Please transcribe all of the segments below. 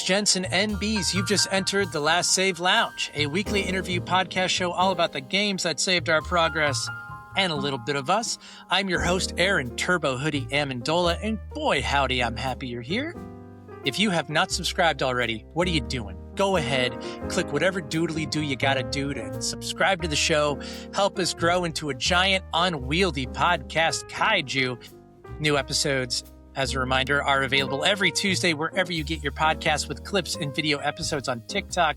Ladies, gents, and NBs, you've just entered the Last Save Lounge, a weekly interview podcast show all about the games that saved our progress and a little bit of us. I'm your host, Aaron Turbo Hoodie Amendola, and boy, howdy, I'm happy you're here. If you have not subscribed already, what are you doing? Go ahead, click whatever doodly-do you gotta do to subscribe to the show, help us grow into a giant, unwieldy podcast kaiju. New episodes, as a reminder, are available every Tuesday wherever you get your podcasts, with clips and video episodes on TikTok,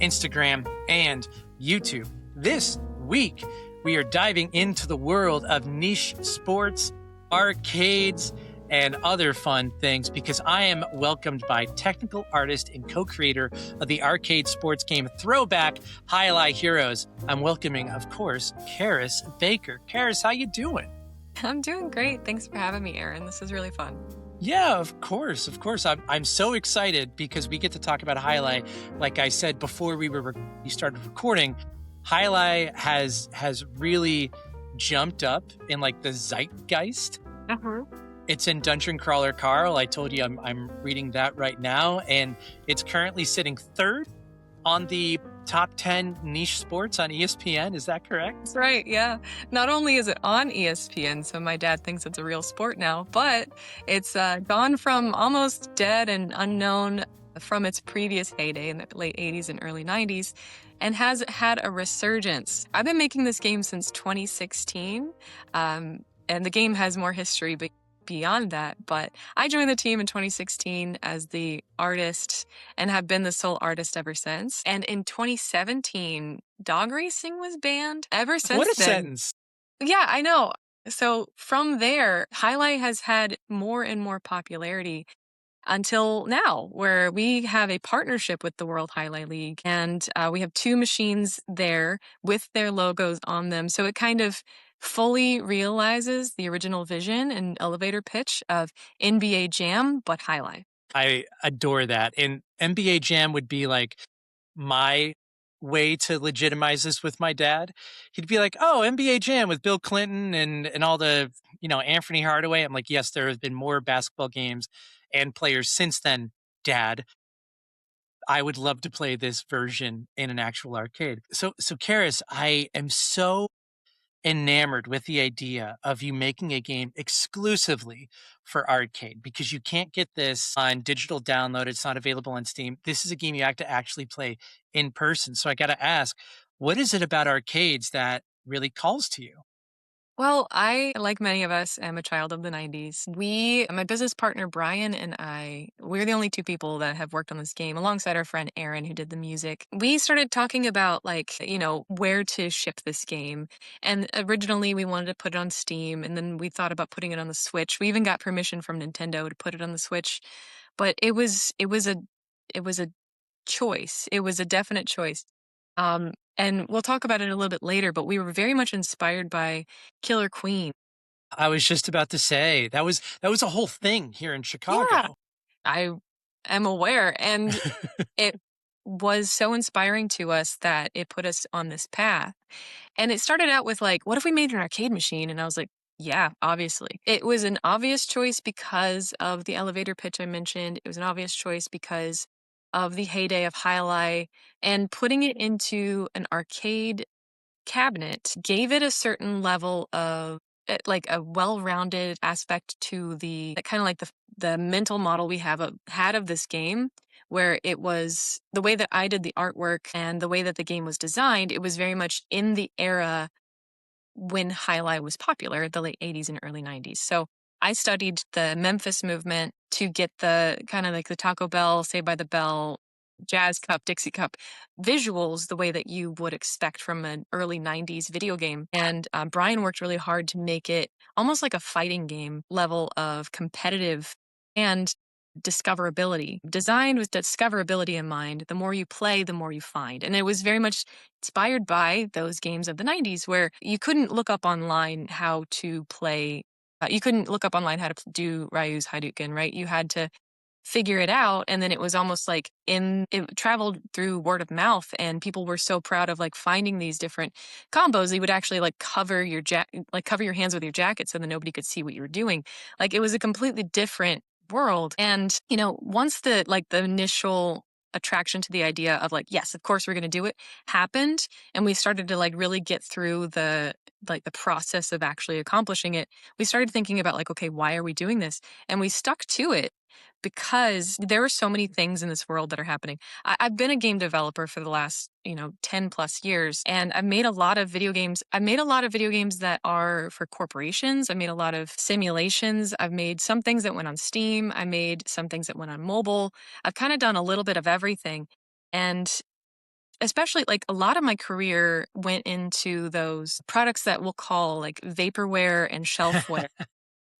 Instagram, and YouTube. This week, we are diving into the world of niche sports, arcades, and other fun things because I am welcomed by technical artist and co-creator of the arcade sports game Throwback, Alai Heroes. I'm welcoming, of course, Caris Baker. Caris, how you doing? I'm doing great. Thanks for having me, Aaron. This is really fun. Yeah, of course. I'm so excited because we get to talk about Highlight. Like I said before we started recording, Highlight has really jumped up in like the zeitgeist. It's in Dungeon Crawler Carl. I told you I'm reading that right now, and it's currently sitting third on the top 10 niche sports on ESPN. Is that correct? That's right, yeah. Not only is it on ESPN, so my dad thinks it's a real sport now, but it's gone from almost dead and unknown from its previous heyday in the late 80s and early 90s, and has had a resurgence. I've been making this game since 2016, and the game has more history, but beyond that, but I joined the team in 2016 as the artist and have been the sole artist ever since. And in 2017, dog racing was banned. Ever since What a then, sentence. Yeah, I know. So from there, Highlight has had more and more popularity until now, where we have a partnership with the World Highlight League, and we have 2 machines there with their logos on them. So it kind of fully realizes the original vision and elevator pitch of NBA Jam, but Highlight. I adore that. And NBA Jam would be like my way to legitimize this with my dad. He'd be like, oh, NBA Jam with Bill Clinton and all the, Anthony Hardaway. I'm like, yes, there have been more basketball games and players since then, Dad. I would love to play this version in an actual arcade. So Caris, I am so enamored with the idea of you making a game exclusively for arcade, because you can't get this on digital download. It's not available on Steam. This is a game you have to actually play in person. So I got to ask, what is it about arcades that really calls to you? Well, I, like many of us, am a child of the 90s. My business partner, Brian, and we're the only 2 people that have worked on this game alongside our friend Aaron, who did the music. We started talking about, where to ship this game. And originally we wanted to put it on Steam, and then we thought about putting it on the Switch. We even got permission from Nintendo to put it on the Switch. But it was a choice. It was a definite choice. And we'll talk about it a little bit later, but we were very much inspired by Killer Queen. I was just about to say that was a whole thing here in Chicago. Yeah, I am aware, and it was so inspiring to us that it put us on this path. And it started out with what if we made an arcade machine? And I was like, yeah, obviously. It was an obvious choice because of the elevator pitch I mentioned. It was an obvious choice because of the heyday of Highlight, and putting it into an arcade cabinet gave it a certain level of a well-rounded aspect to the kind of like the mental model we had of this game, where it was the way that I did the artwork and the way that the game was designed. It was very much in the era when Highlight was popular, the late 80s and early 90s. So I studied the Memphis movement to get the kind of like the Taco Bell, Saved by the Bell, Jazz Cup, Dixie Cup visuals the way that you would expect from an early 90s video game. And Brian worked really hard to make it almost like a fighting game level of competitive and discoverability. Designed with discoverability in mind. The more you play, the more you find. And it was very much inspired by those games of the 90s where you couldn't look up online how to play. You couldn't look up online how to do Ryu's Hadouken, right? You had to figure it out, and then it was almost like it traveled through word of mouth, and people were so proud of finding these different combos. They would actually cover your hands with your jacket so that nobody could see what you were doing. It was a completely different world. And, once the initial attraction to the idea of like, yes, of course we're going to do it happened. And we started to like really get through the process of actually accomplishing it. We started thinking about like, okay, why are we doing this? And we stuck to it because there are so many things in this world that are happening. I've been a game developer for the last, 10 plus years, and I've made a lot of video games. I've made a lot of video games that are for corporations. I've made a lot of simulations. I've made some things that went on Steam. I made some things that went on mobile. I've kind of done a little bit of everything. And especially like a lot of my career went into those products that we'll call like vaporware and shelfware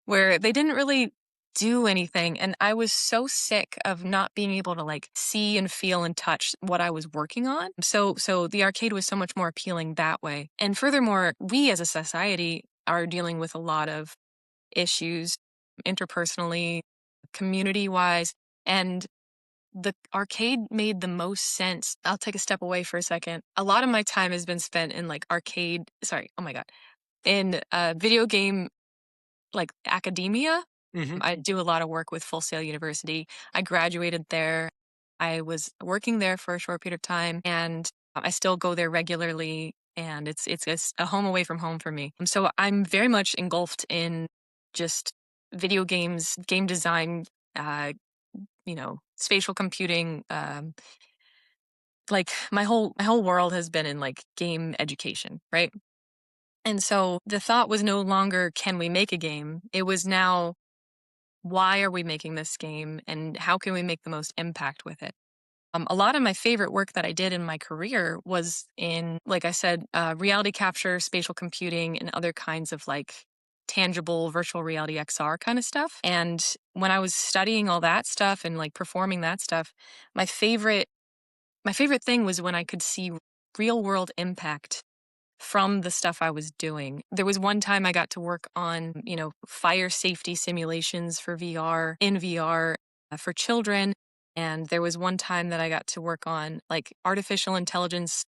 where they didn't really do anything. And I was so sick of not being able to like see and feel and touch what I was working on. So the arcade was so much more appealing that way. And furthermore, we as a society are dealing with a lot of issues interpersonally, community wise. And the arcade made the most sense. I'll take a step away for a second. A lot of my time has been spent in like oh my God, in video game like academia. Hmm. I do a lot of work with Full Sail University. I graduated there. I was working there for a short period of time, and I still go there regularly. And it's a home away from home for me. And so I'm very much engulfed in just video games, game design, uh, spatial computing. Like my whole world has been in like game education, right? And so the thought was no longer can we make a game? It was now why are we making this game and how can we make the most impact with it? A lot of my favorite work that I did in my career was in, like I said, reality capture, spatial computing, and other kinds of like tangible virtual reality XR kind of stuff. And when I was studying all that stuff and like performing that stuff, my favorite my favorite thing was when I could see real world impact from the stuff I was doing. There was one time I got to work on, fire safety simulations for VR, in VR for children. And there was one time that I got to work on like artificial intelligence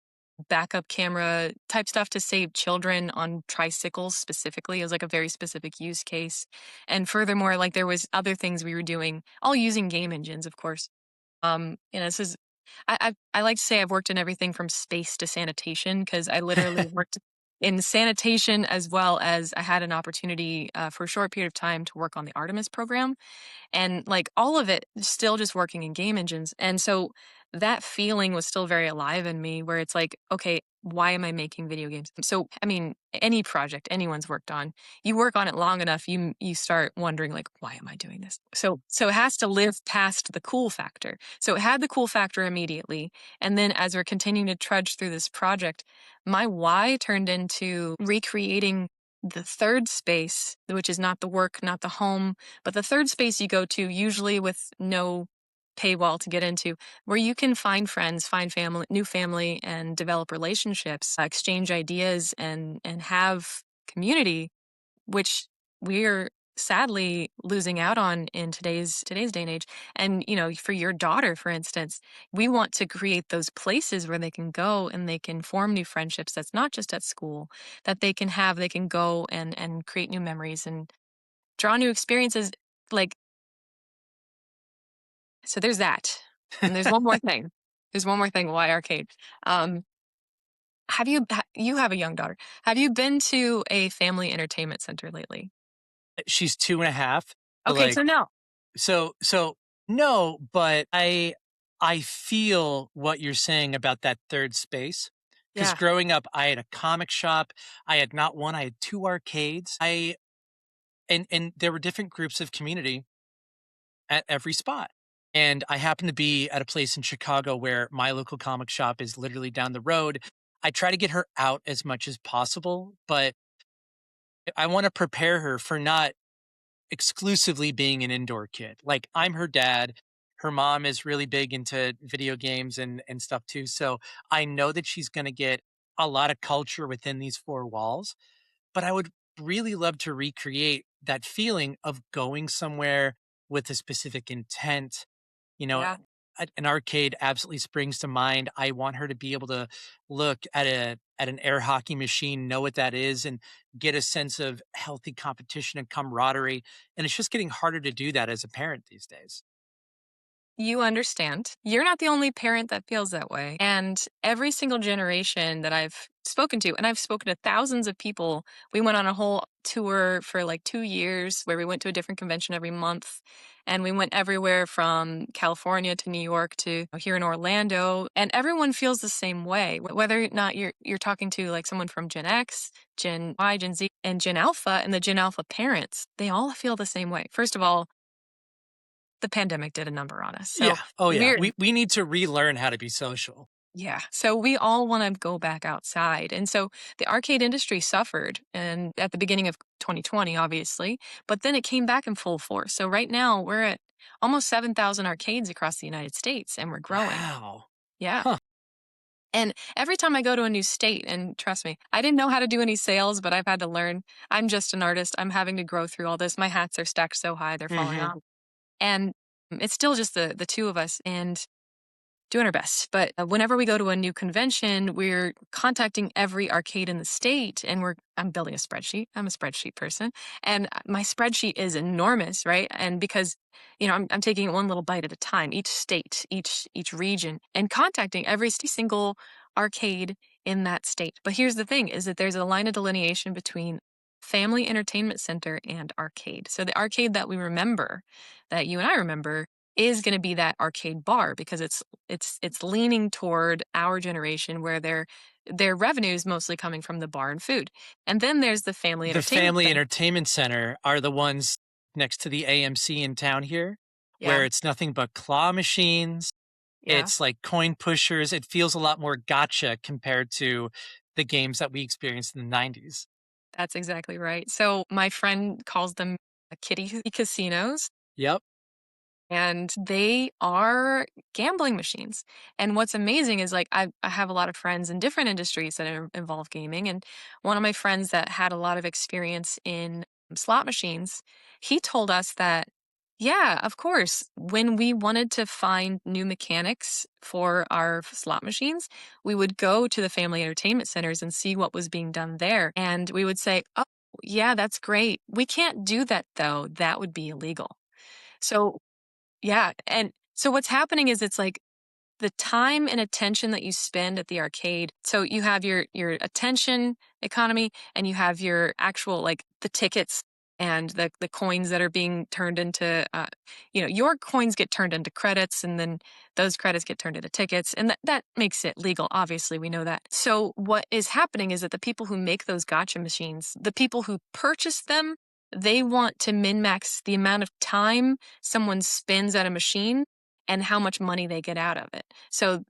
backup camera type stuff to save children on tricycles specifically. It was like a very specific use case. And furthermore, like there was other things we were doing, all using game engines, of course. This is I like to say I've worked in everything from space to sanitation because I literally worked in sanitation as well as I had an opportunity for a short period of time to work on the Artemis program and like all of it still just working in game engines. And so that feeling was still very alive in me where it's like, okay, why am I making video games? So, I mean, any project anyone's worked on, you work on it long enough, you start wondering like, why am I doing this? So it has to live past the cool factor. So it had the cool factor immediately. And then as we're continuing to trudge through this project, my why turned into recreating the third space, which is not the work, not the home, but the third space you go to, usually with no paywall to get into, where you can find friends, find family, new family, and develop relationships, exchange ideas, and have community, which we're sadly losing out on in today's day and age. And for your daughter, for instance, we want to create those places where they can go and they can form new friendships. That's not just at school, that they can go and create new memories and draw new experiences. Like, so there's that. And there's one more thing. There's one more thing. Why arcade? Um, you have a young daughter. Have you been to a family entertainment center lately? She's 2.5. But Okay, like, so no. so no, but I feel what you're saying about that third space. Because Yeah. growing up, I had a comic shop. I had not one, I had two arcades. And there were different groups of community at every spot. And I happened to be at a place in Chicago where my local comic shop is literally down the road. I try to get her out as much as possible, but I want to prepare her for not exclusively being an indoor kid. Like I'm her dad. Her mom is really big into video games and stuff too. So I know that she's going to get a lot of culture within these four walls, but I would really love to recreate that feeling of going somewhere with a specific intent, you know, Yeah. an arcade absolutely springs to mind. I want her to be able to look at an air hockey machine, know what that is, and get a sense of healthy competition and camaraderie. And it's just getting harder to do that as a parent these days. You understand. You're not the only parent that feels that way. And every single generation that I've spoken to, and I've spoken to thousands of people, we went on a whole tour for like 2 years where we went to a different convention every month. And we went everywhere from California to New York to here in Orlando. And everyone feels the same way. Whether or not you're talking to like someone from Gen X, Gen Y, Gen Z, and Gen Alpha, and the Gen Alpha parents, they all feel the same way. First of all, the pandemic did a number on us. So Yeah. Oh yeah. we're We need to relearn how to be social. yeah. So we all want to go back outside. And so the arcade industry suffered and at the beginning of 2020 obviously, but then it came back in full force. So right now we're at almost 7,000 arcades across the United States and we're growing. Wow. Yeah. Huh. And every time I go to a new state, and trust me, I didn't know how to do any sales, but I've had to learn. I'm just an artist. I'm having to grow through all this. My hats are stacked so high, they're falling Hmm. off. And it's still just the two of us and doing our best. But whenever we go to a new convention, we're contacting every arcade in the state and I'm building a spreadsheet. I'm a spreadsheet person and my spreadsheet is enormous, right? And because, I'm taking it one little bite at a time, each state, each region and contacting every single arcade in that state. But here's the thing is that there's a line of delineation between family entertainment center and arcade. So the arcade that we remember, that you and I remember, is going to be that arcade bar because it's leaning toward our generation where their revenue is mostly coming from the bar and food. And then there's the family The entertainment family center. entertainment center are the ones next to the AMC in town here, Yeah. where it's nothing but claw machines. Yeah. It's like coin pushers. It feels a lot more gotcha compared to the games that we experienced in the 90s. That's exactly right. So my friend calls them kiddie casinos. Yep. And they are gambling machines. And what's amazing is like I have a lot of friends in different industries that involve gaming. And one of my friends that had a lot of experience in slot machines, he told us that, yeah, of course, when we wanted to find new mechanics for our slot machines, we would go to the family entertainment centers and see what was being done there. And we would say, oh, yeah, that's great. We can't do that though. That would be illegal. So yeah, and so what's happening is it's like the time and attention that you spend at the arcade. So you have your attention economy and you have your actual like the tickets and the coins that are being turned into your coins get turned into credits and then those credits get turned into tickets and that makes it legal. Obviously, we know that. So what is happening is that the people who make those gotcha machines, the people who purchase them, they want to min-max the amount of time someone spends at a machine and how much money they get out of it. So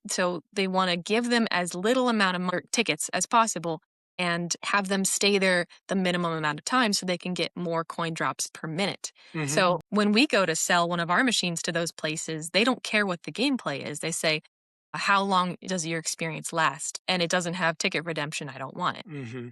they want to give them as little amount of tickets as possible and have them stay there the minimum amount of time so they can get more coin drops per minute. Mhm. So when we go to sell one of our machines to those places, they don't care what the gameplay is. They say, how long does your experience last? And it doesn't have ticket redemption. I don't want it. Mhm.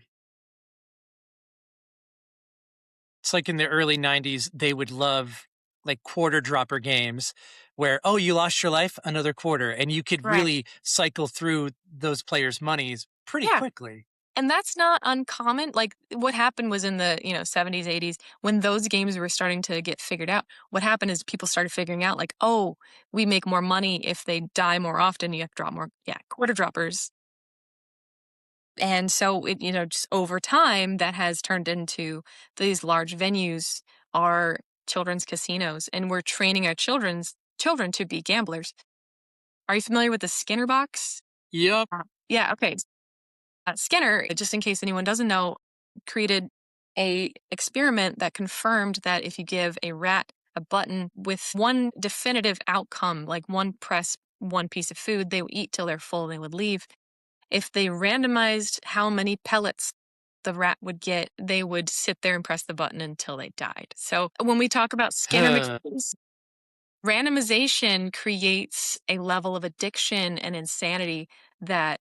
It's like in the early 90s, they would love like quarter dropper games where, oh, you lost your life, another quarter. And you could Right. really cycle through those players' monies pretty Yeah. quickly. And that's not uncommon. Like what happened was in the 70s, 80s, when those games were starting to get figured out, what happened is people started figuring out like, oh, we make more money if they die more often. You have to drop more, quarter droppers. And so it, just over time that has turned into these large venues are children's casinos and we're training our children to be gamblers. Are you familiar with the Skinner box? Yep. Yeah, okay. Skinner, just in case anyone doesn't know, created a experiment that confirmed that if you give a rat a button with one definitive outcome, like one press, one piece of food, they would eat till they're full, they would leave. If they randomized how many pellets the rat would get, they would sit there and press the button until they died. So when we talk about Skinner machines, randomization creates a level of addiction and insanity that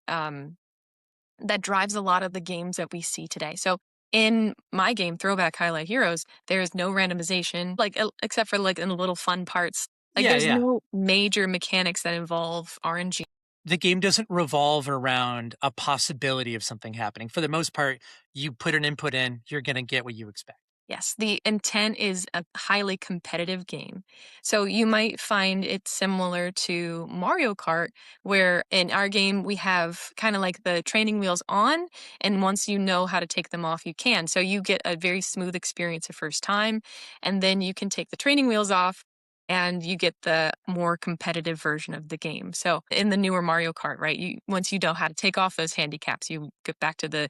that drives a lot of the games that we see today. So in my game, Throwback Alai Heroes, there is no randomization, like except for like in the little fun parts Like, Yeah, there's yeah. no major mechanics that involve RNG. The game doesn't revolve around a possibility of something happening. For the most part, you put an input in, you're going to get what you expect. Yes, the intent is a highly competitive game. So you might find it similar to Mario Kart, where in our game we have kind of like the training wheels on, and once you know how to take them off, you can. So you get a very smooth experience the first time, and then you can take the training wheels off. And you get the more competitive version of the game. So in the newer Mario Kart, right? You once you know how to take off those handicaps, you get back to the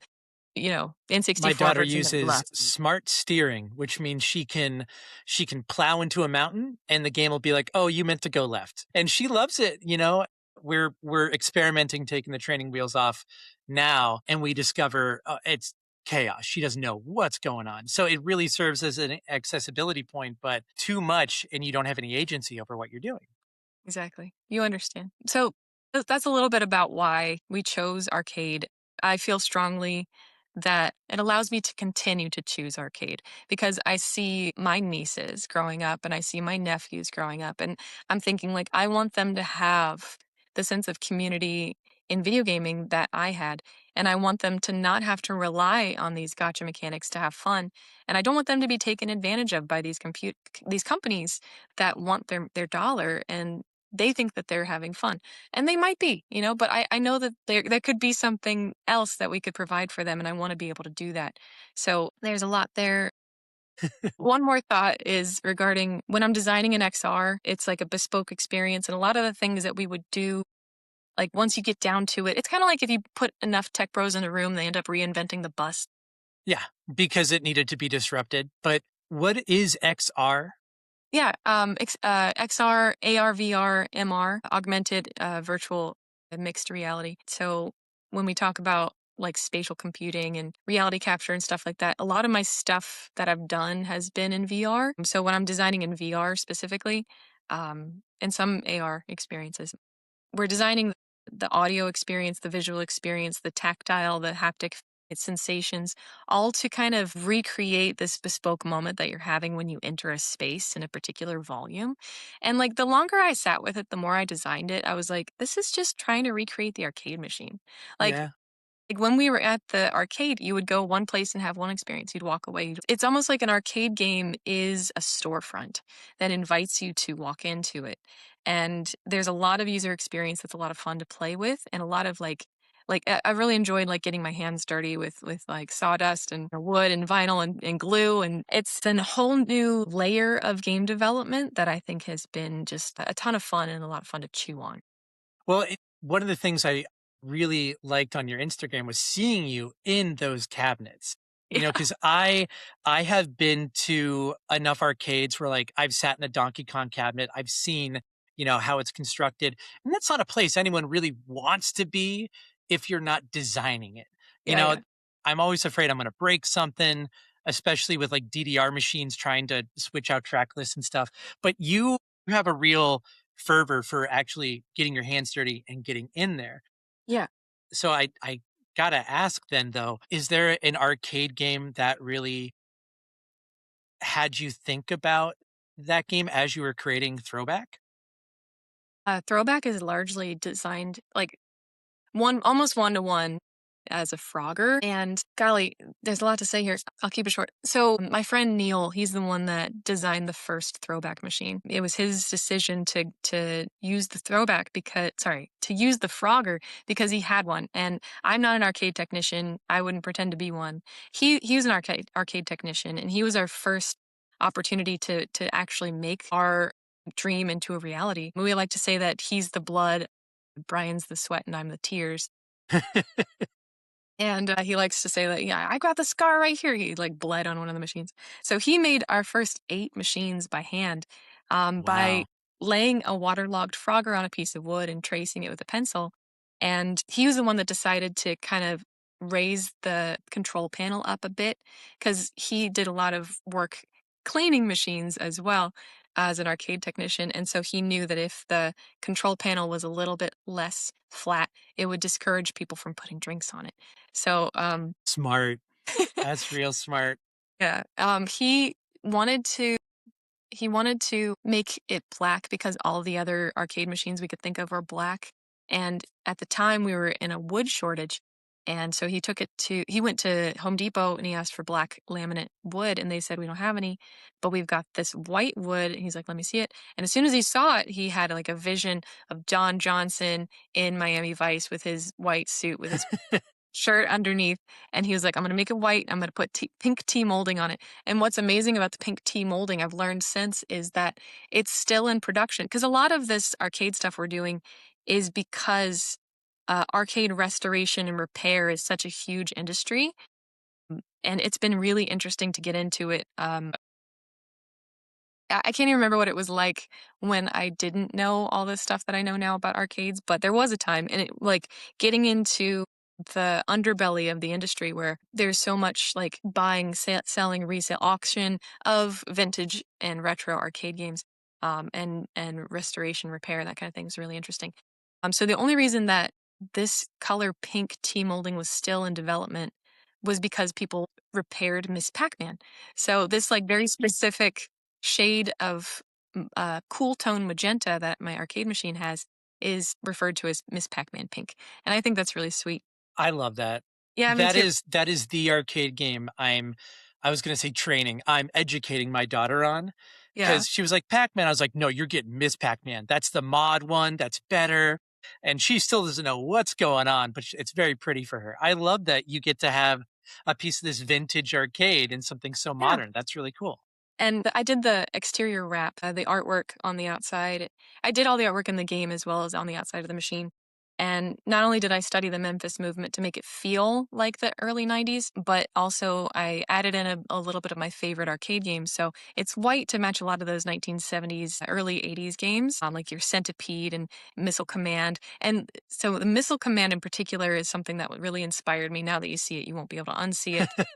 My N64 daughter version that you uses left. smart steering, which means she can plow into a mountain and the game will be like, "Oh, you meant to go left." And she loves it. We're experimenting taking the training wheels off now and we discover it's chaos. She doesn't know what's going on. So it really serves as an accessibility point, but too much and you don't have any agency over what you're doing. Exactly. You understand. So that's a little bit about why we chose arcade. I feel strongly that it allows me to continue to choose arcade because I see my nieces growing up and I see my nephews growing up, and I'm thinking like I want them to have the sense of community in video gaming that I had, and I want them to not have to rely on these gotcha mechanics to have fun, and I don't want them to be taken advantage of by these companies that want their dollar, and they think that they're having fun. And they might be, but I know that there could be something else that we could provide for them. And I want to be able to do that. So there's a lot there. One more thought is regarding when I'm designing an XR, it's like a bespoke experience. And a lot of the things that we would do, like once you get down to it, it's kind of like if you put enough tech bros in a room, they end up reinventing the bus. Yeah, because it needed to be disrupted. But what is XR? Yeah, XR, AR, VR, MR, augmented virtual mixed reality. So when we talk about like spatial computing and reality capture and stuff like that, a lot of my stuff that I've done has been in VR. So when I'm designing in VR specifically, and some AR experiences, we're designing the audio experience, the visual experience, the tactile, the haptic sensations, all to kind of recreate this bespoke moment that you're having when you enter a space in a particular volume. And like the longer I sat with it, the more I designed it, I was like, this is just trying to recreate the arcade machine. Like Yeah. like when we were at the arcade, you would go one place and have one experience. You'd walk away. It's almost like an arcade game is a storefront that invites you to walk into it. And there's a lot of user experience that's a lot of fun to play with, and a lot of I really enjoyed like getting my hands dirty with like sawdust and wood and vinyl and glue, and it's a whole new layer of game development that I think has been just a ton of fun and a lot of fun to chew on. Well, one of the things I really liked on your Instagram was seeing you in those cabinets. Because I have been to enough arcades where like I've sat in a Donkey Kong cabinet, I've seen how it's constructed, and that's not a place anyone really wants to be if you're not designing it. You Yeah, know, yeah. I'm always afraid I'm going to break something, especially with like DDR machines trying to switch out track lists and stuff. But you have a real fervor for actually getting your hands dirty and getting in there. Yeah. So I gotta ask then though, is there an arcade game that really had you think about that game as you were creating Throwback? Throwback is largely designed like almost one to one as a Frogger. And golly, there's a lot to say here. I'll keep it short. So my friend Neil, he's the one that designed the first Throwback machine. It was his decision to use the Throwback to use the Frogger because he had one. And I'm not an arcade technician. I wouldn't pretend to be one. He was an arcade technician, and he was our first opportunity to actually make our dream into a reality. We like to say that he's the blood, Brian's the sweat, and I'm the tears. And he likes to say that, yeah, I got the scar right here. He like bled on one of the machines. So he made our first 8 machines by hand, by Wow. laying a waterlogged Frogger on a piece of wood and tracing it with a pencil. And he was the one that decided to kind of raise the control panel up a bit because he did a lot of work cleaning machines as well as an arcade technician. And so he knew that if the control panel was a little bit less flat, it would discourage people from putting drinks on it. So, Smart. That's real smart. yeah, he wanted to he wanted to make it black because all the other arcade machines we could think of were black. And at the time, we were in a wood shortage. And so he went to Home Depot and he asked for black laminate wood. And they said, we don't have any, but we've got this white wood. And he's like, let me see it. And as soon as he saw it, he had like a vision of Don Johnson in Miami Vice with his white suit, with his shirt underneath. And he was like, I'm going to make it white. I'm going to put pink tea molding on it. And what's amazing about the pink tea molding I've learned since is that it's still in production. Because a lot of this arcade stuff we're doing is because arcade restoration and repair is such a huge industry. And it's been really interesting to get into it. I can't even remember what it was like when I didn't know all this stuff that I know now about arcades, but there was a time, and it like getting into the underbelly of the industry where there's so much like buying, selling, resale, auction of vintage and retro arcade games, and restoration, repair, that kind of thing is really interesting. So the only reason that this color pink tea molding was still in development was because people repaired Miss Pac-Man. So this like very specific shade of cool tone magenta that my arcade machine has is referred to as Miss Pac-Man pink. And I think that's really sweet. I love that. Yeah, me too. That is the arcade game I was going to say training. I'm educating my daughter on Yeah. because she was like Pac-Man. I was like, no, you're getting Miss Pac-Man. That's the mod one. That's better. And she still doesn't know what's going on, but it's very pretty for her. I love that you get to have a piece of this vintage arcade and something so Yeah. modern. That's really cool. And I did the exterior wrap, the artwork on the outside. I did all the artwork in the game as well as on the outside of the machine. And not only did I study the Memphis movement to make it feel like the early 90s, but also I added in a little bit of my favorite arcade games. So it's white to match a lot of those 1970s, early 80s games, like your Centipede and Missile Command. And so the Missile Command in particular is something that really inspired me. Now that you see it, you won't be able to unsee it.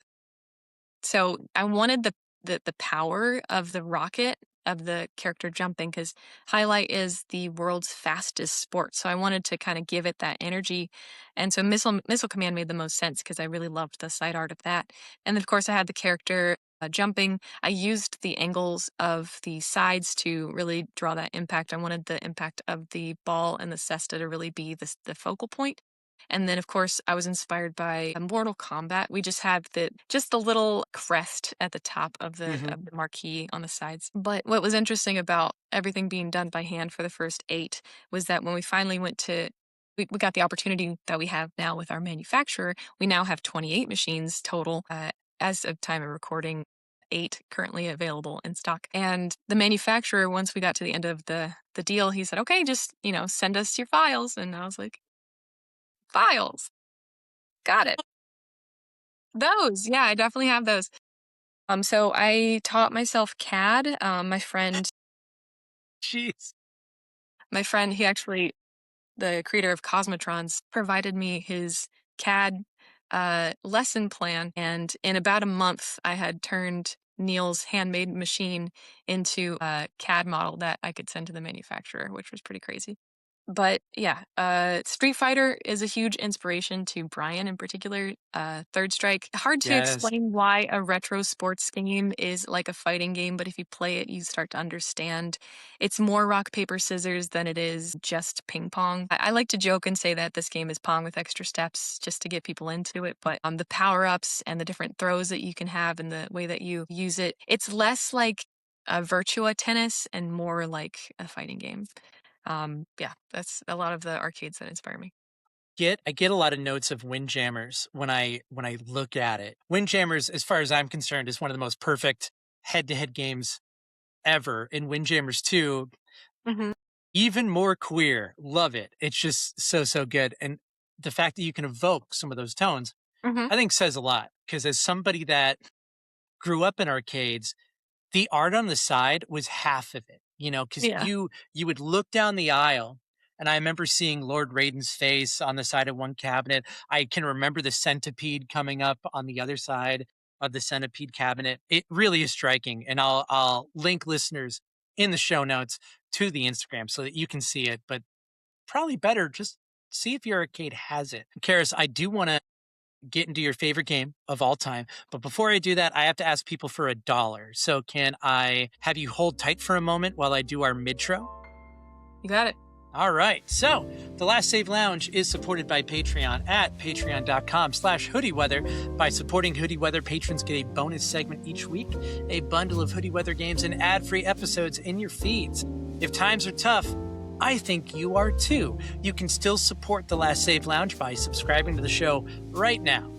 So I wanted the power of the rocket of the character jumping because Highlight is the world's fastest sport. So I wanted to kind of give it that energy. And so Missile Command made the most sense because I really loved the side art of that. And then of course I had the character jumping. I used the angles of the sides to really draw that impact. I wanted the impact of the ball and the cesta to really be the focal point. And then, of course, I was inspired by Mortal Kombat. We just had the little crest at the top of Mhm. the marquee on the sides. But what was interesting about everything being done by hand for the first 8 was that when we finally we got the opportunity that we have now with our manufacturer. We now have 28 machines total as of time of recording. 8 currently available in stock. And the manufacturer, once we got to the end of the deal, he said, okay, just, send us your files. And I was like, files. Got it. Those, yeah, I definitely have those. So I taught myself CAD. Jeez. My friend, he actually, the creator of Cosmotrons, provided me his CAD lesson plan, and in about a month, I had turned Neil's handmade machine into a CAD model that I could send to the manufacturer, which was pretty crazy. But yeah, Street Fighter is a huge inspiration to Brian in particular. Third Strike. Hard to Yes. explain why a retro sports game is like a fighting game, but if you play it, you start to understand. It's more rock, paper, scissors than it is just ping pong. I like to joke and say that this game is Pong with extra steps just to get people into it. But the power ups and the different throws that you can have and the way that you use it, it's less like a Virtua tennis and more like a fighting game. Yeah, that's a lot of the arcades that inspire me. I get a lot of notes of Windjammers when I look at it. Windjammers, as far as I'm concerned, is one of the most perfect head-to-head games ever. In Windjammers 2, Hmm. even more queer. Love it. It's just so good. And the fact that you can evoke some of those tones, Hmm. I think says a lot. Because as somebody that grew up in arcades, the art on the side was half of it, because Yeah. you would look down the aisle, and I remember seeing Lord Raiden's face on the side of one cabinet. I can remember the centipede coming up on the other side of the centipede cabinet. It really is striking, and I'll link listeners in the show notes to the Instagram so that you can see it. But probably better just see if your arcade has it. Karis, I do want to get into your favorite game of all time. But before I do that, I have to ask people for $1. So can I have you hold tight for a moment while I do our midtro? You got it. All right. So the Last Save Lounge is supported by Patreon at patreon.com/hoodieweather. By supporting Hoodie Weather, patrons get a bonus segment each week, a bundle of Hoodie Weather games, and ad-free episodes in your feeds. If times are tough, I think you are too. You can still support the Last Save Lounge by subscribing to the show right now.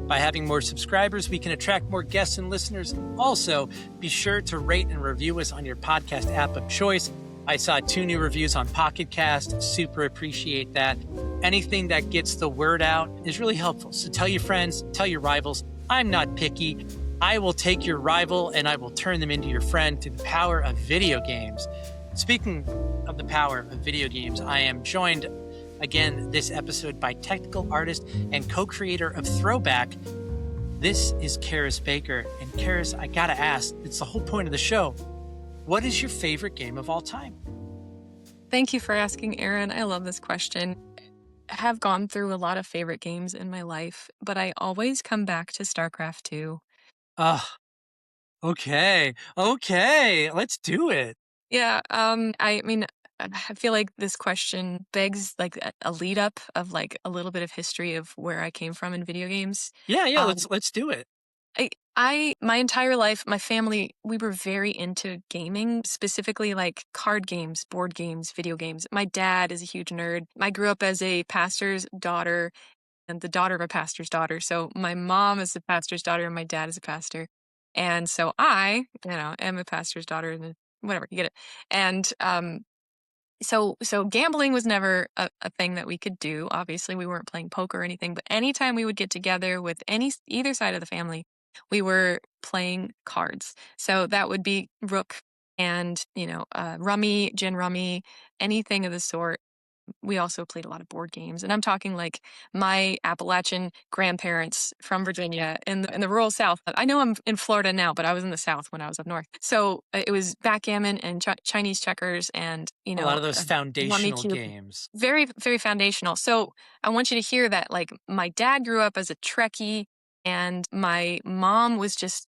By having more subscribers, we can attract more guests and listeners. Also, be sure to rate and review us on your podcast app of choice. I saw 2 new reviews on Pocket Cast. Super appreciate that. Anything that gets the word out is really helpful. So tell your friends, tell your rivals. I'm not picky. I will take your rival and I will turn them into your friend through the power of video games. Speaking of the power of video games, I am joined again this episode by technical artist and co-creator of Throwback. This is Caris Baker. And Caris, I gotta ask, it's the whole point of the show. What is your favorite game of all time? Thank you for asking, Aaron. I love this question. I have gone through a lot of favorite games in my life, but I always come back to StarCraft II. Okay. Let's do it. Yeah, I mean, I feel like this question begs like a lead up of like a little bit of history of where I came from in video games. Yeah, Um, let's do it. my entire life, my family, we were very into gaming, specifically like card games, board games, video games. My dad is a huge nerd. I grew up as a pastor's daughter and the daughter of a pastor's daughter. So my mom is a pastor's daughter and my dad is a pastor. And so I, am a pastor's daughter and whatever, you get it. And so gambling was never a thing that we could do. Obviously, we weren't playing poker or anything, but anytime we would get together with either side of the family, we were playing cards. So that would be Rook and, Rummy, Gin Rummy, anything of the sort. We also played a lot of board games, and I'm talking like my Appalachian grandparents from Virginia in the rural South. I know I'm in Florida now, but I was in the South when I was up north. So it was backgammon and Chinese checkers, and A lot of those Rummy foundational Cube. games. Very, very foundational. So I want you to hear that, like, my dad grew up as a Trekkie, and my mom was just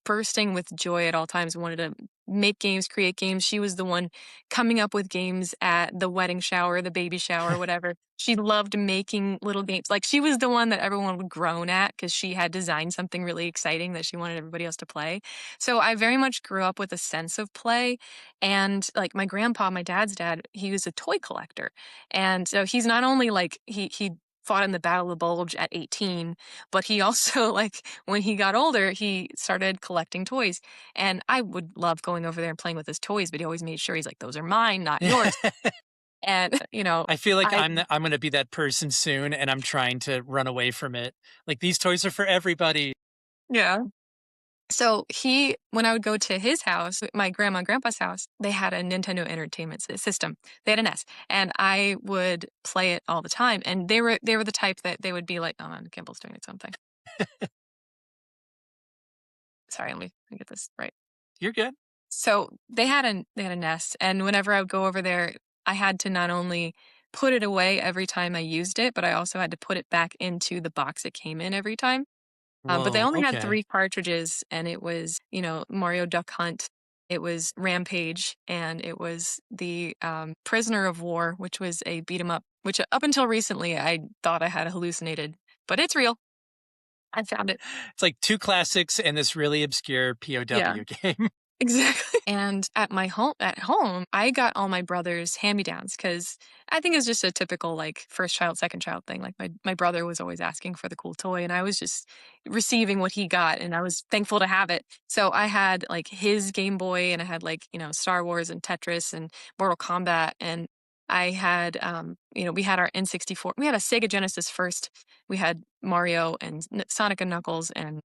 bursting with joy at all times, wanted to make games, create games. She was the one coming up with games at the wedding shower, the baby shower, whatever. She loved making little games. Like, she was the one that everyone would groan at because she had designed something really exciting that she wanted everybody else to play. So I very much grew up with a sense of play. And like my grandpa, my dad's dad, he was a toy collector. And so he's not only like he fought in the Battle of the Bulge at 18, but he also, like, when he got older, he started collecting toys. And I would love going over there and playing with his toys, but he always made sure he's like, those are mine, not yours. And, I feel like I, I'm going to be that person soon, and I'm trying to run away from it. Like, these toys are for everybody. yeah. So when I would go to his house, my grandma and grandpa's house, they had a Nintendo Entertainment System. They had an S, and I would play it all the time. And they were the type that they would be like, "Oh, Kimball's doing its own thing." Sorry, let me get this right. You're good. So they had a nest, and whenever I would go over there, I had to not only put it away every time I used it, but I also had to put it back into the box it came in every time. But they Whoa, only had okay. 3 cartridges, and it was, Mario Duck Hunt, it was Rampage, and it was the Prisoner of War, which was a beat 'em up, which up until recently I thought I had hallucinated, but it's real. I found it. It's like 2 classics and this really obscure Yeah. POW game. Exactly. And at home, I got all my brother's hand-me-downs because I think it's just a typical like first child, second child thing. Like my brother was always asking for the cool toy, and I was just receiving what he got, and I was thankful to have it. So I had like his Game Boy, and I had like Star Wars and Tetris and Mortal Kombat, and I had we had our N64. We had a Sega Genesis first. We had Mario and Sonic and Knuckles, and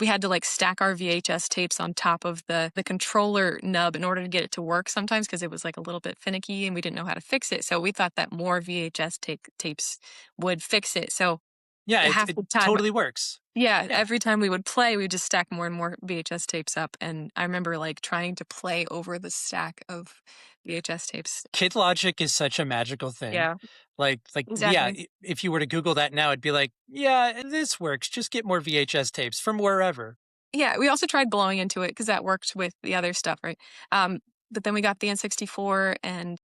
we had to like stack our VHS tapes on top of the controller nub in order to get it to work sometimes because it was like a little bit finicky and we didn't know how to fix it. So we thought that more VHS tapes would fix it. So Yeah, half it the time. totally works. Yeah, Yeah. every time we would play, we would just stack more and more VHS tapes up, and I remember, like, trying to play over the stack of VHS tapes. Kid logic is such a magical thing. Yeah, Yeah, exactly. if you were to Google that now, it'd be like, yeah, this works. Just get more VHS tapes from wherever. Yeah, we also tried blowing into it because that worked with the other stuff, right? Um, but then we got the N64, and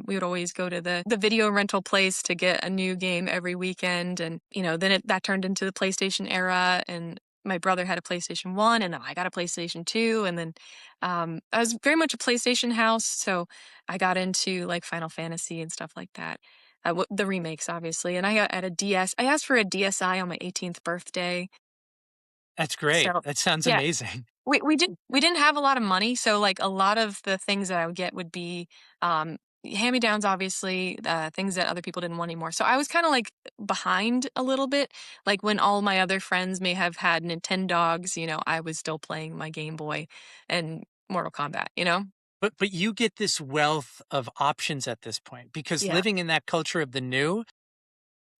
we would always go to the video rental place to get a new game every weekend, and, then that turned into the PlayStation era, and my brother had a PlayStation 1, and then I got a PlayStation 2, and then, I was very much a PlayStation house, so I got into, like, Final Fantasy and stuff like that. The remakes, obviously, and I got at a DS. I asked for a DSi on my 18th birthday, That's great. so That sounds yeah. amazing. We didn't have a lot of money, so, like, a lot of the things that I would get would be, hand-me-downs, obviously, things that other people didn't want anymore. So I was kinda, like, behind a little bit. Like, when all my other friends may have had Nintendogs, I was still playing my Game Boy and Mortal Kombat, you know? But you get this wealth of options at this point because Yeah, living in that culture of the new,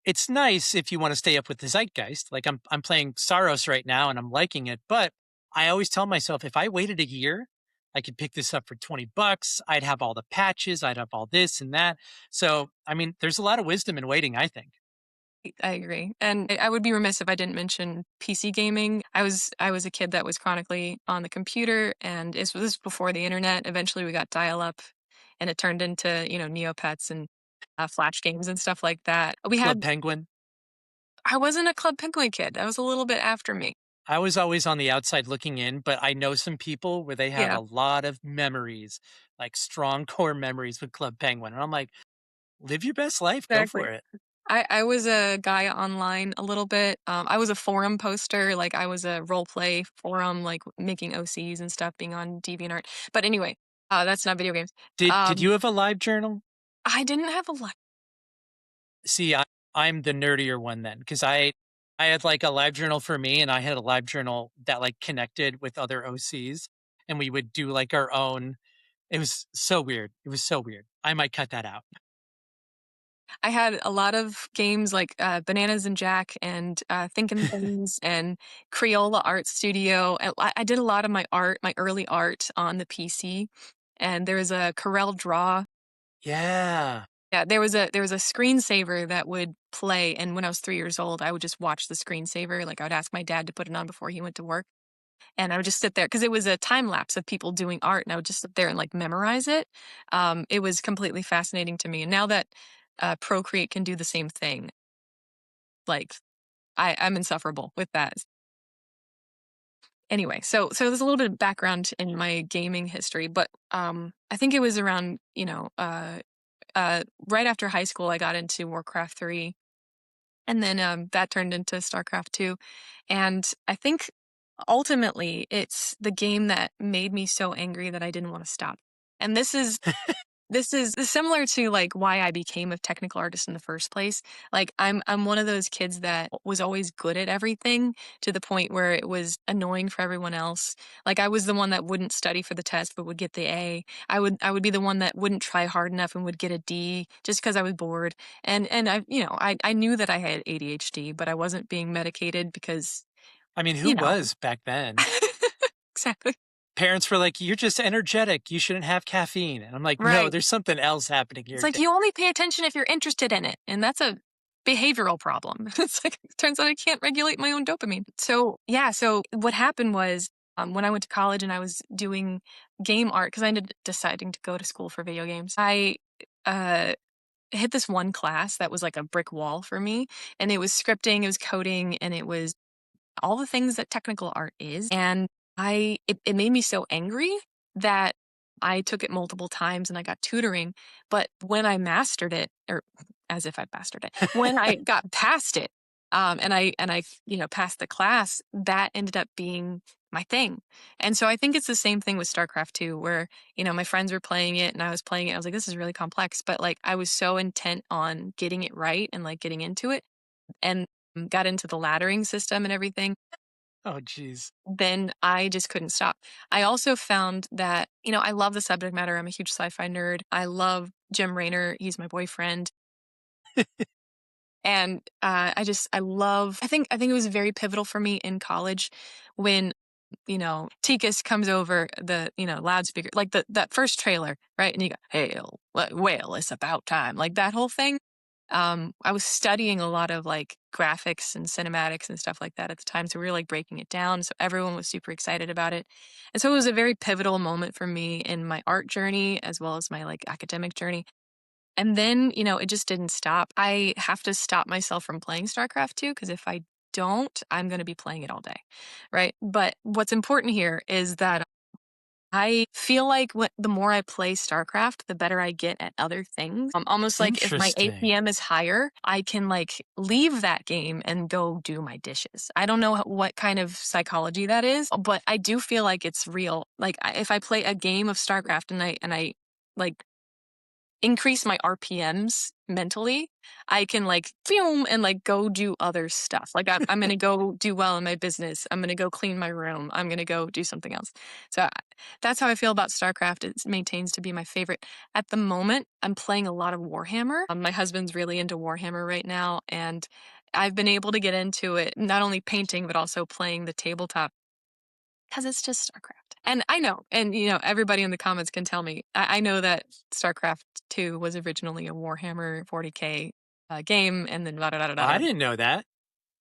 it's nice if you want to stay up with the zeitgeist. Like I'm playing Saros right now and I'm liking it, but I always tell myself if I waited a year, I could pick this up for $20. I'd have all the patches, I'd have all this and that. So, I mean, there's a lot of wisdom in waiting, I think. I agree, and I would be remiss if I didn't mention PC gaming. I was a kid that was chronically on the computer, and this was before the internet. Eventually, we got dial-up, and it turned into, Neopets and, Flash games and stuff like that. Club Penguin. I wasn't a Club Penguin kid. That was a little bit after me. I was always on the outside looking in, but I know some people where they have Yeah, a lot of memories, like strong core memories with Club Penguin. And I'm like, live your best life, go for exactly. it. I was a guy online a little bit. I was a forum poster, like, I was a role play forum, like, making OCs and stuff, being on DeviantArt. But anyway, that's not video games. Did Um, you have a live journal? I didn't have a lot. See, I'm the nerdier one then because I had like a live journal for me and I had a live journal that like connected with other OCs and we would do like our own. It was so weird. It was so weird. I might cut that out. I had a lot of games like, Bananas and Jack and, Thinkin' Things and Crayola Art Studio, and I did a lot of my early art on the PC, and there was a Corel Draw. Yeah. Yeah, there was a screensaver that would play, and when I was 3 years old, I would just watch the screensaver. Like, I would ask my dad to put it on before he went to work, and I would just sit there because it was a time lapse of people doing art, and I would just sit there and, like, memorize it. It was completely fascinating to me, and now that, Procreate can do the same thing, like, I'm insufferable with that. Anyway, so there's a little bit of background in my gaming history, but, I think it was around, right after high school, I got into Warcraft 3, and then, that turned into StarCraft II, and I think ultimately it's the game that made me so angry that I didn't wanna stop. And this is similar to, like, why I became a technical artist in the first place. Like, I'm one of those kids that was always good at everything to the point where it was annoying for everyone else. Like, I was the one that wouldn't study for the test but would get the A. I would be the one that wouldn't try hard enough and would get a D just because I was bored. And I knew that I had ADHD, but I wasn't being medicated because, I mean, who you know. was back then? Exactly. Parents were like, "You're just energetic. You shouldn't have caffeine." And I'm like, "No, Right. there's something else happening It's here." like you only pay attention if you're interested in it, and that's a behavioral problem. It's like it turns out I can't regulate my own dopamine. So, yeah, so what happened was, when I went to college and I was doing game art because I ended up deciding to go to school for video games, I, uh, hit this one class that was like a brick wall for me, and it was scripting, it was coding, and it was all the things that technical art is. And it made me so angry that I took it multiple times and I got tutoring. But when I mastered it, or as if I mastered it, when I got past it, and I passed the class, that ended up being my thing. And so I think it's the same thing with StarCraft 2, where, my friends were playing it and I was playing it. I was like, this is really complex. But, like, I was so intent on getting it right and, like, getting into it, and got into the laddering system and everything, Oh, geez. then I just couldn't stop. I also found that, I love the subject matter. I'm a huge sci-fi nerd. I love Jim Raynor. He's my boyfriend. And I think it was very pivotal for me in college when, Tikas comes over the, loudspeaker, like that first trailer, right? And you go, "Hail, whale, it's about time." Like that whole thing. I was studying a lot of like graphics and cinematics and stuff like that at the time. So we were like breaking it down. So everyone was super excited about it. And so it was a very pivotal moment for me in my art journey as well as my like academic journey. And then, it just didn't stop. I have to stop myself from playing StarCraft 2 because if I don't, I'm going to be playing it all day. Right. But what's important here is that I feel like the more I play StarCraft, the better I get at other things. Almost like if my Interesting. APM is higher, I can like leave that game and go do my dishes. I don't know what kind of psychology that is, but I do feel like it's real. Like if I play a game of StarCraft and I like increase my RPMs mentally, I can like boom and like go do other stuff. Like I'm gonna go do well in my business. I'm gonna go clean my room. I'm gonna go do something else. So that's how I feel about StarCraft. It maintains to be my favorite at the moment. I'm playing a lot of Warhammer. My husband's really into Warhammer right now, and I've been able to get into it, not only painting but also playing the tabletop because it's just StarCraft. And I know, and everybody in the comments can tell me. I know that StarCraft II was originally a Warhammer 40K game, and then da da da da I da. didn't know that.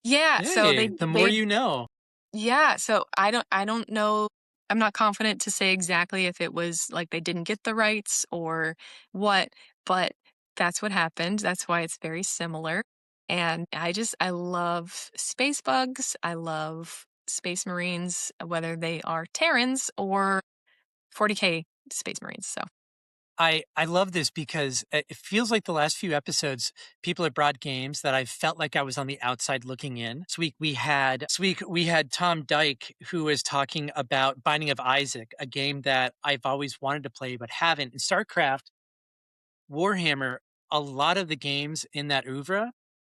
Yeah, so Hey, the more you know. yeah, so I don't know. I'm not confident to say exactly if it was like they didn't get the rights or what, but that's what happened. That's why it's very similar. And I love space bugs. I love space marines, whether they are Terrans or 40K space marines. So I love this because it feels like the last few episodes, people have brought games that I felt like I was on the outside looking in. This week we had Tom Dyke who was talking about Binding of Isaac, a game that I've always wanted to play but haven't. In StarCraft, Warhammer, a lot of the games in that oeuvre,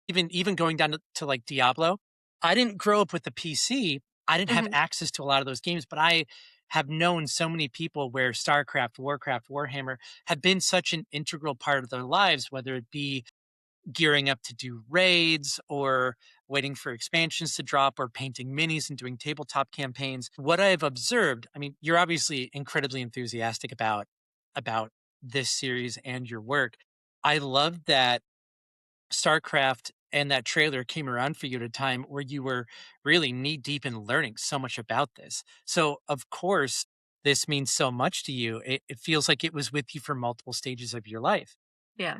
even going down to like Diablo, I didn't grow up with the PC. I didn't have mhm, access to a lot of those games, but I have known so many people where StarCraft, Warcraft, Warhammer have been such an integral part of their lives, whether it be gearing up to do raids or waiting for expansions to drop or painting minis and doing tabletop campaigns. What I've observed, I mean, you're obviously incredibly enthusiastic about this series and your work. I love that StarCraft and that trailer came around for you at a time where you were really knee deep in learning so much about this. So, of course, this means so much to you. It feels like it was with you for multiple stages of your life. yeah.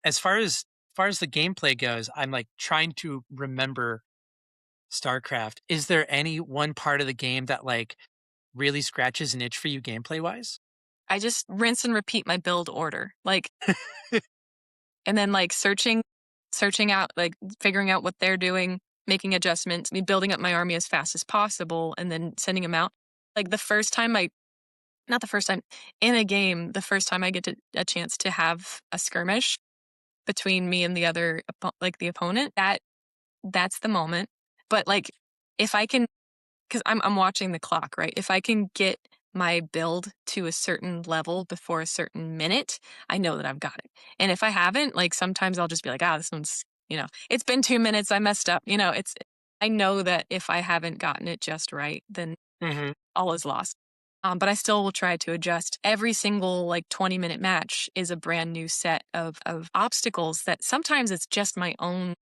As far as the gameplay goes, I'm like trying to remember StarCraft. Is there any one part of the game that like really scratches an itch for you gameplay wise? I just rinse and repeat my build order. Like and then like searching out, like figuring out what they're doing, making adjustments, me building up my army as fast as possible, and then sending them out. Like the first time not the first time in a game, the first time I get a chance to have a skirmish between me and the other, like the opponent, that's the moment. But like if I can, because I'm watching the clock, right? If I can get my build to a certain level before a certain minute, I know that I've got it. And if I haven't, like sometimes I'll just be like, this one's, it's been 2 minutes, I messed up. I know that if I haven't gotten it just right, then Hmm. all is lost. But I still will try to adjust. Every single like 20-minute match is a brand new set of obstacles that sometimes it's just my own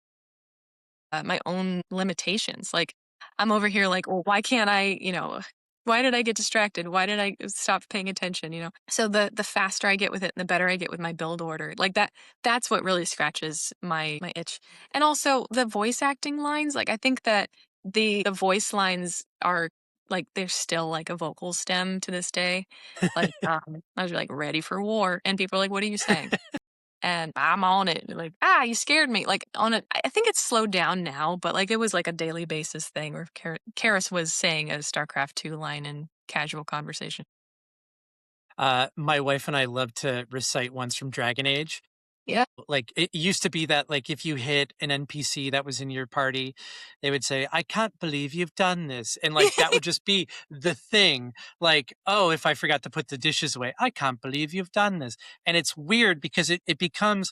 limitations. Like I'm over here like, well, why can't I, why did I get distracted? Why did I stop paying attention? So the faster I get with it, the better I get with my build order. Like that's what really scratches my itch. And also the voice acting lines. Like I think that the voice lines are like they're still like a vocal stem to this day. Like I was like ready for war, and people are like, "What are you saying?" And I'm on it. Like, you scared me. Like on it, I think it's slowed down now, but like it was like a daily basis thing where Caris was saying a StarCraft II line in casual conversation. My wife and I love to recite ones from Dragon Age. Yeah. Like it used to be that like if you hit an NPC that was in your party, they would say, "I can't believe you've done this." And like that would just be the thing. Like, "Oh, if I forgot to put the dishes away, I can't believe you've done this." And it's weird because it becomes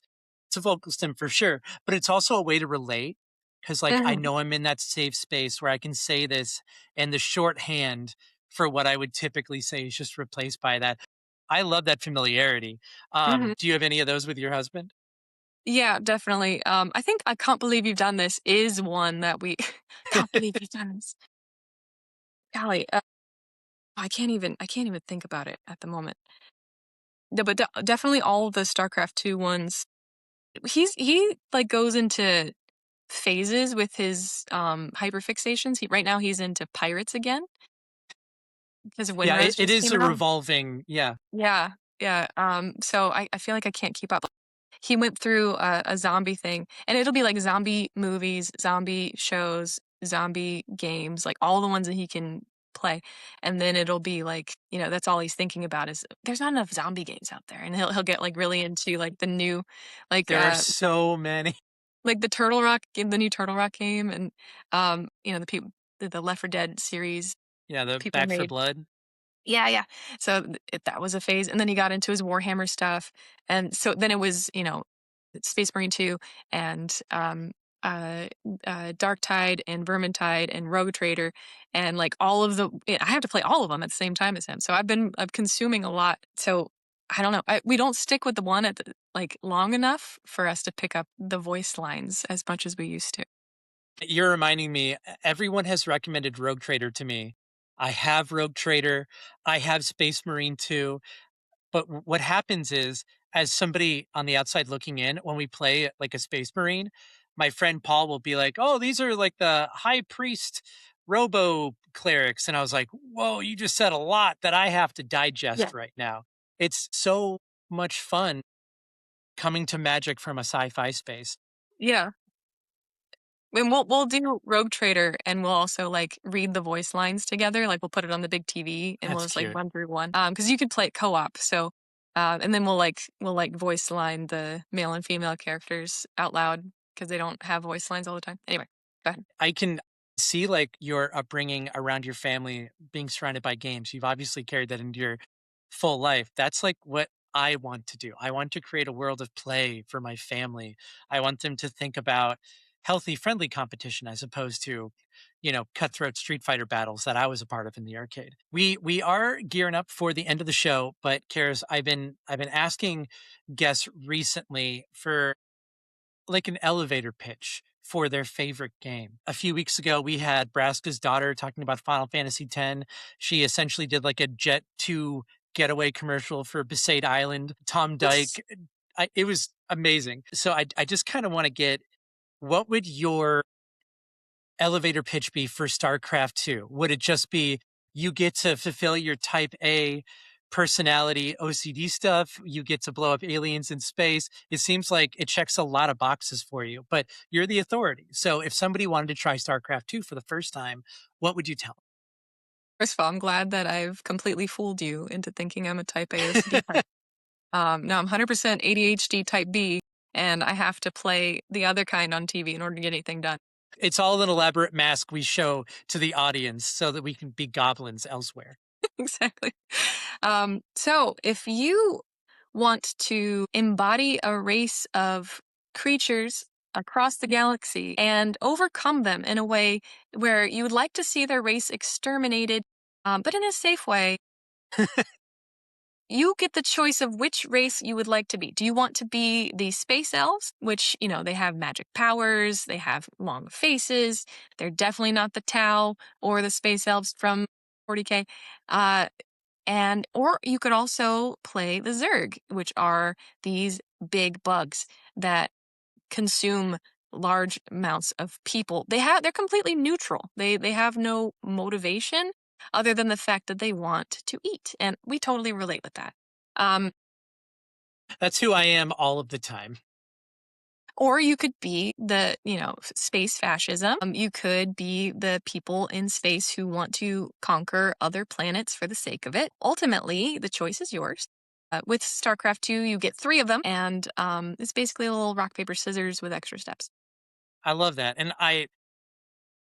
It's a vocal stim for sure, but it's also a way to relate because, like, I Mhm, know I'm in that safe space where I can say this, and the shorthand for what I would typically say is just replaced by that. I love that familiarity. mhm. Do you have any of those with your husband? Yeah, definitely. I think "I can't believe you've done this" is one that we can't believe you've done this. Golly, I can't even think about it at the moment. No, but definitely all of the StarCraft II ones. Like, goes into phases with his, hyperfixations. Right now he's into pirates again because Yeah, Windrose it just is came a out. revolving. Yeah, Yeah, yeah, so I feel like I can't keep up. He went through a zombie thing, and it'll be, like, zombie movies, zombie shows, zombie games, like, all the ones that he can play, and then it'll be, like, that's all he's thinking about is, "There's not enough zombie games out there," and he'll get, like, really into, like, the new like, there are uh so many. like, the Turtle Rock game, the new Turtle Rock game, and, the people the Left 4 Dead series Yeah, the people Back for made. Blood. Yeah, yeah. So that was a phase, and then he got into his Warhammer stuff, and so then it was Space Marine 2 and uh, Dark Tide and Vermintide and Rogue Trader and like all of the. I have to play all of them at the same time as him, so I'm consuming a lot. So I don't know. We don't stick with the one at long enough for us to pick up the voice lines as much as we used to. You're reminding me, everyone has recommended Rogue Trader to me. I have Rogue Trader. I have Space Marine 2. But what happens is, as somebody on the outside looking in, when we play like a Space Marine, my friend Paul will be like, "Oh, these are like the High Priest Robo clerics," and I was like, "Whoa, you just said a lot that I have to Yeah. digest right now." It's so much fun coming to Magic from a sci-fi space. Yeah. And we'll do Rogue Trader, and we'll also, like, read the voice lines together, like, we'll put it on the big TV, and we'll That's just, like, cute. run through one, because you could play it co-op, so, and then we'll voice line the male and female characters out loud because they don't have voice lines all the time. Anyway, go ahead. I can see like your upbringing around your family being surrounded by games. You've obviously carried that into your full life. That's like what I want to do. I want to create a world of play for my family. I want them to think about healthy, friendly competition as opposed to, cutthroat Street Fighter battles that I was a part of in the arcade. We are gearing up for the end of the show, but Karis, I've been asking guests recently for like an elevator pitch for their favorite game. A few weeks ago, we had Braska's daughter talking about Final Fantasy X. She essentially did like a Jet 2 getaway commercial for Besaid Island. Tom Dyke, it was amazing. So I just kind of want to get, what would your elevator pitch be for StarCraft 2? Would it just be you get to fulfill your type A personality OCD stuff, you get to blow up aliens in space? It seems like it checks a lot of boxes for you, but you're the authority. So if somebody wanted to try StarCraft 2 for the first time, what would you tell First of all, I'm glad that I've completely fooled you into thinking I'm a type A OCD them? type. No, I'm 100% ADHD type B, and I have to play the other kind on TV in order to get anything done. It's all an elaborate mask we show to the audience so that we can be goblins elsewhere. Exactly. So if you want to embody a race of creatures across the galaxy and overcome them in a way where you would like to see their race exterminated, but in a safe way, you get the choice of which race you would like to be. Do you want to be the space elves, which, they have magic powers, they have long faces, they're definitely not the Tau or the space elves from 40K. Or you could also play the Zerg, which are these big bugs that consume large amounts of people. They're completely neutral. They have no motivation other than the fact that they want to eat. And we totally relate with that. Um, That's who I am all of the time. or you could be space fascism. You could be the people in space who want to conquer other planets for the sake of it. Ultimately, the choice is yours. With StarCraft II, you get three of them, and it's basically a little rock, paper, scissors with extra steps. I love that. And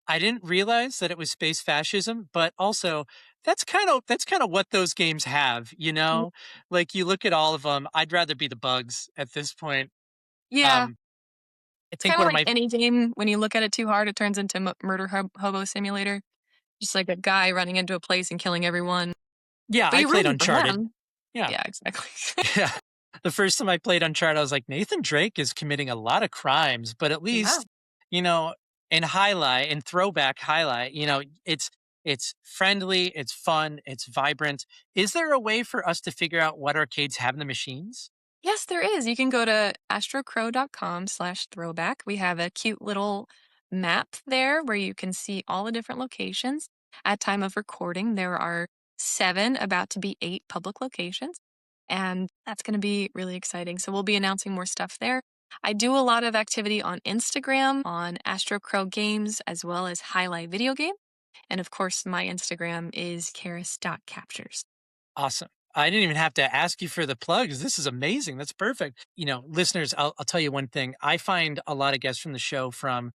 I didn't realize that it was space fascism, but also that's kind of what those games have, you Mm. know? Like you look at all of them, I'd rather be the bugs at this point. Yeah. I It's think kind of one of like my any game. When you look at it too hard, it turns into Murder Hobo Simulator. Just like a guy running into a place and killing everyone. yeah, But I you're played rooting for Uncharted. him. Yeah. Yeah, exactly. Yeah. The first time I played Uncharted, I was like, Nathan Drake is committing a lot of crimes, but at Yeah. least, you know, in Throwback Highlight, it's friendly, it's fun, it's vibrant. Is there a way for us to figure out what arcades have in the machines? Yes, there is. You can go to astrocrow.com/throwback. We have a cute little map there where you can see all the different locations. At time of recording, there are 7, about to be 8 public locations, and that's going to be really exciting. So we'll be announcing more stuff there. I do a lot of activity on Instagram, on AstroCrow Games, as well as Highlight Video Game. And of course, my Instagram is caris.captures. Awesome. I didn't even have to ask you for the plugs. This is amazing. That's perfect. Listeners, I'll tell you one thing. I find a lot of guests from the show from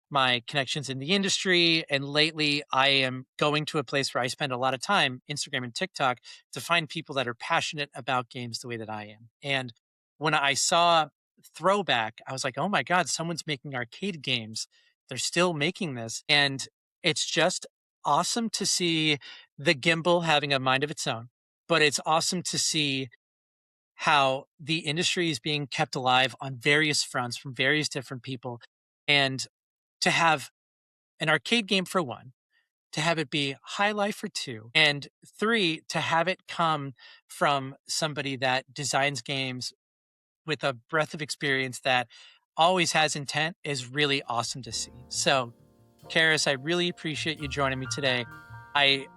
my connections in the industry. And lately, I am going to a place where I spend a lot of time, Instagram and TikTok, to find people that are passionate about games the way that I am. And when I saw Throwback, I was like, oh my God, someone's making arcade games. They're still making this. And it's just awesome to see the gimbal having a mind of its own. But it's awesome to see how the industry is being kept alive on various fronts from various different people. And to have an arcade game for one, to have it be high life for two, and three, to have it come from somebody that designs games with a breadth of experience that always has intent is really awesome to see. So, Caris, I really appreciate you joining me today. I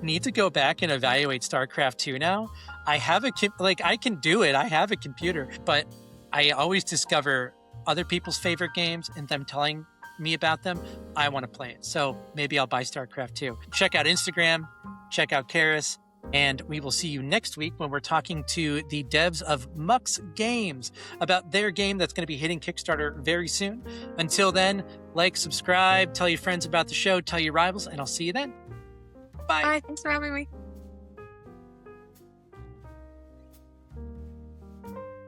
need to go back and evaluate StarCraft II now. I have I can do it. I have a computer, but I always discover other people's favorite games and them telling me about them. I want to play it. So maybe I'll buy StarCraft II. Check out Instagram, check out Caris, and we will see you next week when we're talking to the devs of Mux Games about their game that's going to be hitting Kickstarter very soon. Until then, subscribe, tell your friends about the show, tell your rivals, and I'll see you then. Bye. Bye. Thanks for having me.